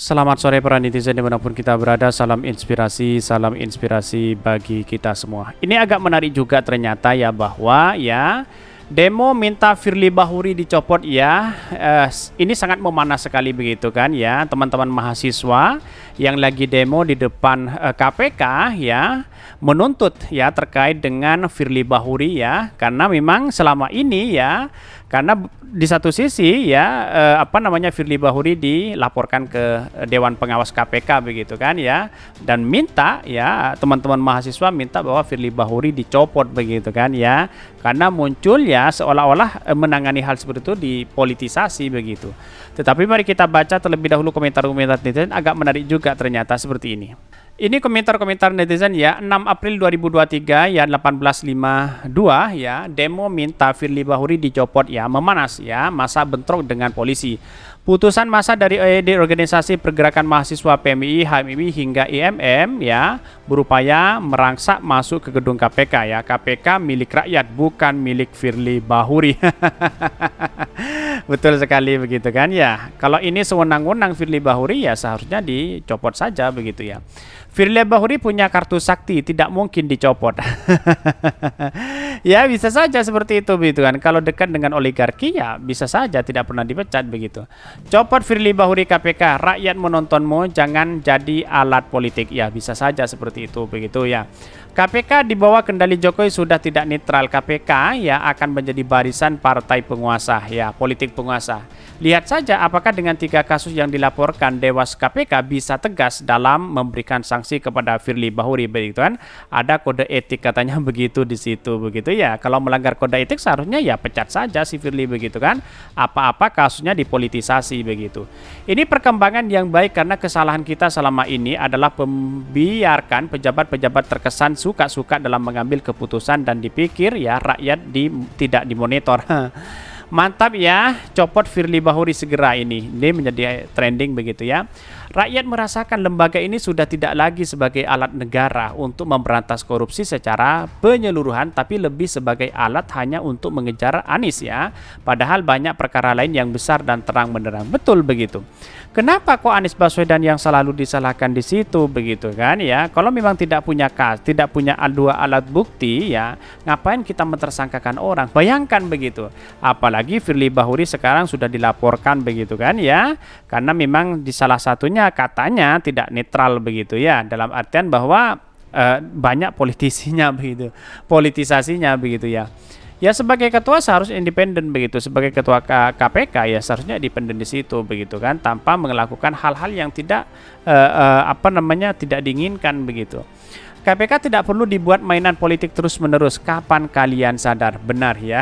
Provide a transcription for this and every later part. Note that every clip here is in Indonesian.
Selamat sore para netizen dimanapun kita berada, salam inspirasi bagi kita semua. Ini agak menarik juga ternyata ya bahwa ya demo minta Firly Bahuri dicopot ya, ini sangat memanas sekali begitu kan ya teman-teman mahasiswa yang lagi demo di depan KPK ya menuntut ya terkait dengan Firly Bahuri ya, karena memang selama ini ya karena di satu sisi ya Firly Bahuri dilaporkan ke Dewan Pengawas KPK begitu kan ya, dan minta ya teman-teman mahasiswa minta bahwa Firly Bahuri dicopot begitu kan ya, karena muncul ya seolah-olah menangani hal seperti itu dipolitisasi begitu. Tetapi mari kita baca terlebih dahulu komentar-komentar netizen, agak menarik juga ternyata seperti ini. Ini komentar-komentar netizen ya, 6 April 2023 ya 18.52 ya, demo minta Firly Bahuri dicopot ya, memanas ya, masa bentrok dengan polisi. Putusan masa dari OED Organisasi Pergerakan Mahasiswa PMI, HMI hingga IMM ya berupaya merangsak masuk ke gedung KPK ya. KPK milik rakyat bukan milik Firly Bahuri. Betul sekali begitu kan ya. Kalau ini sewenang-wenang Firly Bahuri ya seharusnya dicopot saja begitu ya. Firly Bahuri punya kartu sakti, tidak mungkin dicopot. Ya bisa saja seperti itu begitu kan. Kalau dekat dengan oligarki ya bisa saja tidak pernah dipecat begitu. Copot Firly Bahuri KPK, rakyat menontonmu, jangan jadi alat politik. Ya bisa saja seperti itu begitu ya. KPK di bawah kendali Jokowi sudah tidak netral. KPK ya akan menjadi barisan partai penguasa ya, politik penguasa. Lihat saja apakah dengan 3 kasus yang dilaporkan Dewas KPK bisa tegas dalam memberikan sanksi kepada Firly Bahuri begitu kan. Ada kode etik katanya begitu di situ begitu ya. Kalau melanggar kode etik seharusnya ya pecat saja si Firly begitu kan. Apa-apa kasusnya dipolitisasi begitu. Ini perkembangan yang baik karena kesalahan kita selama ini adalah membiarkan pejabat-pejabat terkesan suka-suka dalam mengambil keputusan dan dipikir ya rakyat tidak dimonitor. Mantap ya, copot Firly Bahuri segera ini. Ini menjadi trending begitu ya. Rakyat merasakan lembaga ini sudah tidak lagi sebagai alat negara untuk memberantas korupsi secara penyeluruhan, tapi lebih sebagai alat hanya untuk mengejar Anies ya. Padahal banyak perkara lain yang besar dan terang benderang. Betul begitu. Kenapa kok Anies Baswedan yang selalu disalahkan di situ begitu kan ya? Kalau memang tidak punya dua alat bukti ya, ngapain kita mentersangkakan orang? Bayangkan begitu. Apalagi Firly Bahuri sekarang sudah dilaporkan begitu kan ya, karena memang di salah satunya katanya tidak netral begitu ya, dalam artian bahwa banyak politisinya begitu, politisasinya begitu ya. Ya sebagai ketua seharusnya independen begitu, sebagai ketua KPK ya seharusnya independen di situ begitu kan, tanpa melakukan hal-hal yang tidak tidak diinginkan begitu. KPK tidak perlu dibuat mainan politik terus-menerus. Kapan kalian sadar? Benar ya.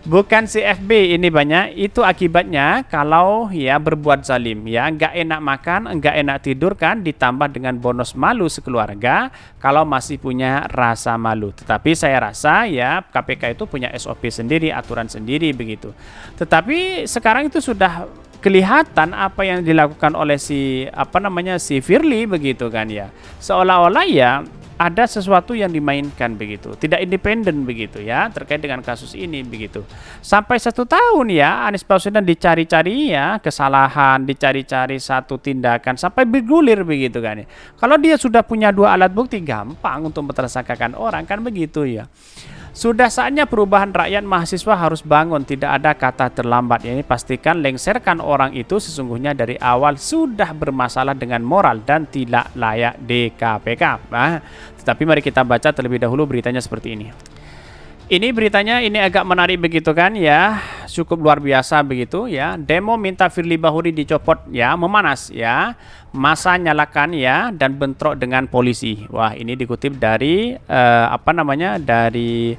Bukan CFB ini banyak, itu akibatnya kalau ya berbuat zalim ya, nggak enak makan, nggak enak tidur kan, ditambah dengan bonus malu sekeluarga kalau masih punya rasa malu. Tetapi saya rasa ya KPK itu punya SOP sendiri, aturan sendiri begitu. Tetapi sekarang itu sudah kelihatan apa yang dilakukan oleh si Firly begitu kan ya, seolah-olah ya ada sesuatu yang dimainkan begitu, tidak independen begitu ya terkait dengan kasus ini begitu. Sampai 1 tahun ya Anies Baswedan dicari-cari ya kesalahan, dicari-cari satu tindakan sampai bergulir begitu kan ya. Kalau dia sudah punya 2 alat bukti gampang untuk mentersangkakan orang kan begitu ya. Sudah saatnya perubahan, rakyat mahasiswa harus bangun, tidak ada kata terlambat. Ini pastikan lengserkan orang itu sesungguhnya dari awal sudah bermasalah dengan moral dan tidak layak di KPK. Nah, tetapi mari kita baca terlebih dahulu beritanya seperti ini. Ini beritanya ini agak menarik begitu kan ya, cukup luar biasa begitu ya. Demo minta Firly Bahuri dicopot ya, memanas ya, masa nyalakan ya dan bentrok dengan polisi. Wah ini dikutip dari dari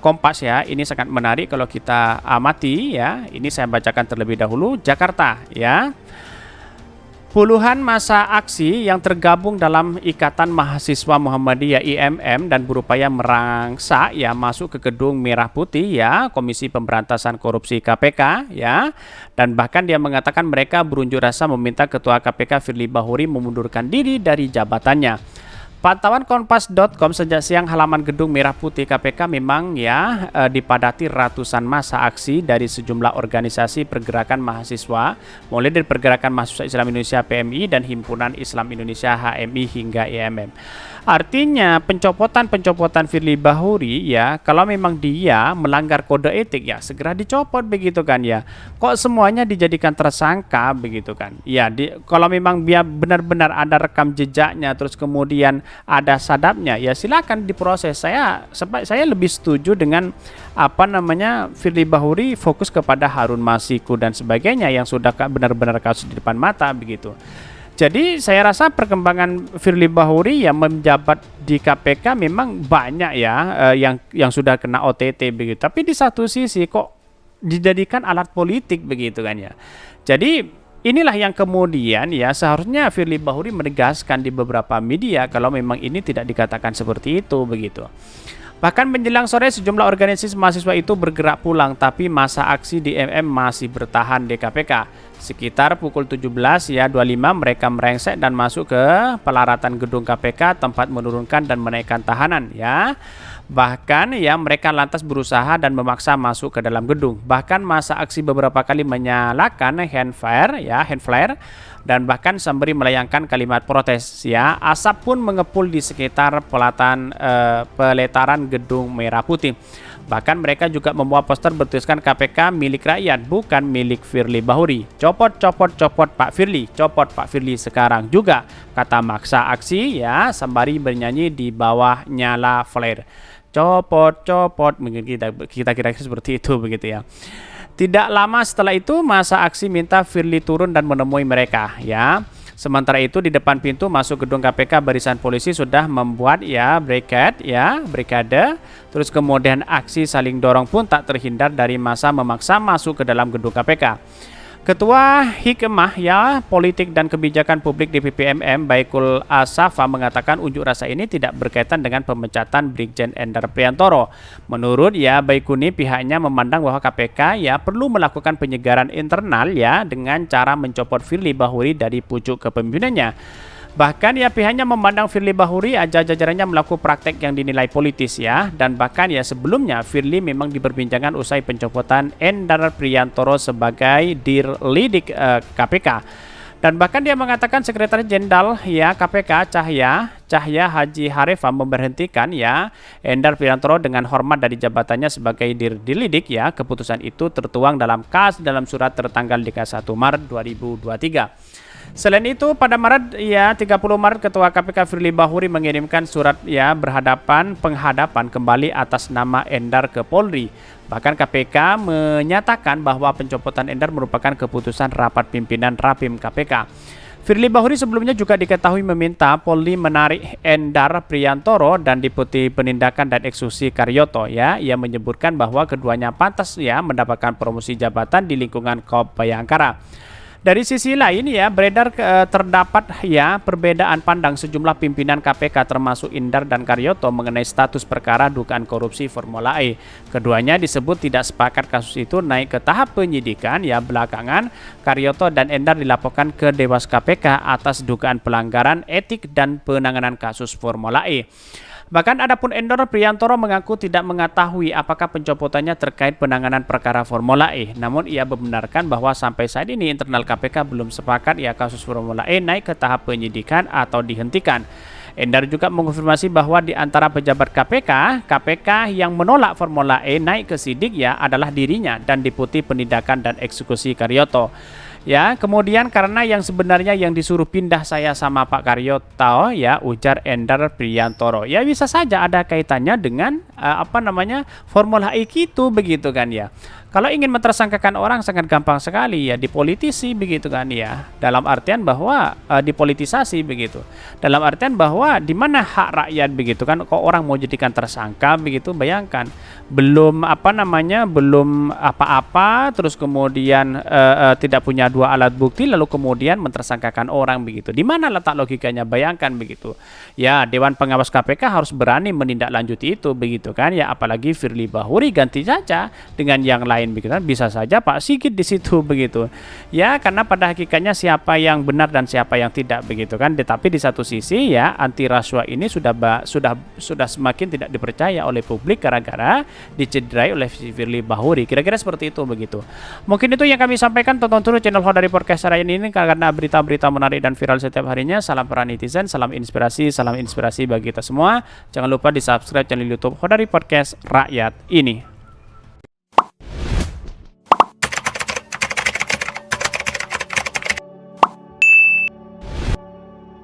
Kompas ya. Ini sangat menarik kalau kita amati ya. Ini saya bacakan terlebih dahulu. Jakarta ya. Puluhan masa aksi yang tergabung dalam Ikatan Mahasiswa Muhammadiyah IMM dan berupaya merangsak ya masuk ke gedung Merah Putih ya, Komisi Pemberantasan Korupsi KPK ya, dan bahkan dia mengatakan mereka berunjuk rasa meminta Ketua KPK Firly Bahuri memundurkan diri dari jabatannya. Pantauan Kompas.com sejak siang halaman gedung Merah Putih KPK memang ya dipadati ratusan massa aksi dari sejumlah organisasi pergerakan mahasiswa, mulai dari Pergerakan Mahasiswa Islam Indonesia PMI dan Himpunan Islam Indonesia HMI hingga IMM. Artinya pencopotan Firly Bahuri ya, kalau memang dia melanggar kode etik ya segera dicopot begitu kan ya. Kok semuanya dijadikan tersangka begitu kan? Ya, kalau memang dia benar-benar ada rekam jejaknya terus kemudian ada sadapnya ya silakan diproses. Saya lebih setuju dengan Firly Bahuri fokus kepada Harun Masiku dan sebagainya yang sudah benar-benar kasus di depan mata begitu. Jadi saya rasa perkembangan Firly Bahuri yang menjabat di KPK memang banyak ya yang sudah kena OTT begitu. Tapi di satu sisi kok dijadikan alat politik begitu kan ya. Jadi inilah yang kemudian ya seharusnya Firly Bahuri menegaskan di beberapa media kalau memang ini tidak dikatakan seperti itu begitu. Bahkan menjelang sore sejumlah organisasi mahasiswa itu bergerak pulang, tapi masa aksi di MM masih bertahan di KPK. Sekitar pukul 17.25 mereka merengsek dan masuk ke pelaratan gedung KPK tempat menurunkan dan menaikkan tahanan ya. Bahkan ya mereka lantas berusaha dan memaksa masuk ke dalam gedung. Bahkan masa aksi beberapa kali menyalakan hand flare dan bahkan sembari melayangkan kalimat protes ya. Asap pun mengepul di sekitar peletaran gedung Merah Putih. Bahkan mereka juga membawa poster bertuliskan KPK milik rakyat bukan milik Firly Bahuri. Copot Pak Firly, copot Pak Firly sekarang juga, kata maksa aksi ya sembari bernyanyi di bawah nyala flare. Copot, mungkin kita kira seperti itu begitu ya. Tidak lama setelah itu masa aksi minta Firly turun dan menemui mereka ya. Sementara itu di depan pintu masuk gedung KPK barisan polisi sudah membuat ya barikade. Terus kemudian aksi saling dorong pun tak terhindar dari masa memaksa masuk ke dalam gedung KPK. Ketua Hikmah ya Politik dan Kebijakan Publik di PPMM Baikul Asafa mengatakan unjuk rasa ini tidak berkaitan dengan pemecatan Brigjen Endar Priantoro. Menurut ya Baikuni pihaknya memandang bahwa KPK ya perlu melakukan penyegaran internal ya dengan cara mencopot Firly Bahuri dari pucuk kepemimpinannya. Bahkan ya pihaknya memandang Firly Bahuri jajarannya melakukan praktek yang dinilai politis ya. Dan bahkan ya sebelumnya Firly memang diperbincangkan usai pencopotan Endar Priantoro sebagai dirlidik KPK. Dan bahkan dia mengatakan Sekretaris Jenderal ya KPK Cahya Haji Harifa memberhentikan ya Endar Priantoro dengan hormat dari jabatannya sebagai dirlidik ya. Keputusan itu tertuang dalam surat tertanggal 31 Maret 2023. Selain itu pada Maret ya 30 Maret Ketua KPK Firly Bahuri mengirimkan surat ya penghadapan kembali atas nama Endar ke Polri. Bahkan KPK menyatakan bahwa pencopotan Endar merupakan keputusan rapat pimpinan Rapim KPK. Firly Bahuri sebelumnya juga diketahui meminta Polri menarik Endar Priantoro dan Deputi Penindakan dan Eksekusi Karyoto ya. Ia menyebutkan bahwa keduanya pantas ya mendapatkan promosi jabatan di lingkungan Kop Bayangkara. Dari sisi lain ya beredar terdapat ya perbedaan pandang sejumlah pimpinan KPK termasuk Endar dan Karyoto mengenai status perkara dugaan korupsi Formula E. Keduanya disebut tidak sepakat kasus itu naik ke tahap penyidikan ya belakangan Karyoto dan Endar dilaporkan ke Dewas KPK atas dugaan pelanggaran etik dan penanganan kasus Formula E. Bahkan adapun Endar Priantoro mengaku tidak mengetahui apakah pencopotannya terkait penanganan perkara Formula E. Namun ia membenarkan bahwa sampai saat ini internal KPK belum sepakat ya kasus Formula E naik ke tahap penyidikan atau dihentikan. Endar juga mengonfirmasi bahwa di antara pejabat KPK yang menolak Formula E naik ke sidik ya adalah dirinya dan Deputi Penindakan dan Eksekusi Karyoto. Ya, kemudian karena yang sebenarnya yang disuruh pindah saya sama Pak Karyoto ya ujar Endar Priantoro. Ya bisa saja ada kaitannya dengan Formula E itu begitu kan ya. Kalau ingin mentersangkakan orang sangat gampang sekali ya dipolitisi begitu kan ya. Dalam artian bahwa dipolitisasi begitu. Dalam artian bahwa di mana hak rakyat begitu kan kok orang mau jadikan tersangka begitu bayangkan. Belum apa-apa terus kemudian tidak punya dua alat bukti lalu kemudian mentersangkakan orang begitu. Di mana letak logikanya bayangkan begitu. Ya Dewan Pengawas KPK harus berani menindaklanjuti itu begitu kan ya apalagi Firly Bahuri ganti saja dengan yang lain lain begitu kan. Bisa saja Pak Sigit di situ begitu. Ya, karena pada hakikatnya siapa yang benar dan siapa yang tidak begitu kan. Tetapi di satu sisi ya anti rasuah ini sudah semakin tidak dipercaya oleh publik gara-gara dicederai oleh Firly Bahuri. Kira-kira seperti itu begitu. Mungkin itu yang kami sampaikan. Tonton terus channel Khodari Podcast hari ini karena berita-berita menarik dan viral setiap harinya. Salam para netizen, salam inspirasi bagi kita semua. Jangan lupa di subscribe channel YouTube Khodari Podcast Rakyat ini.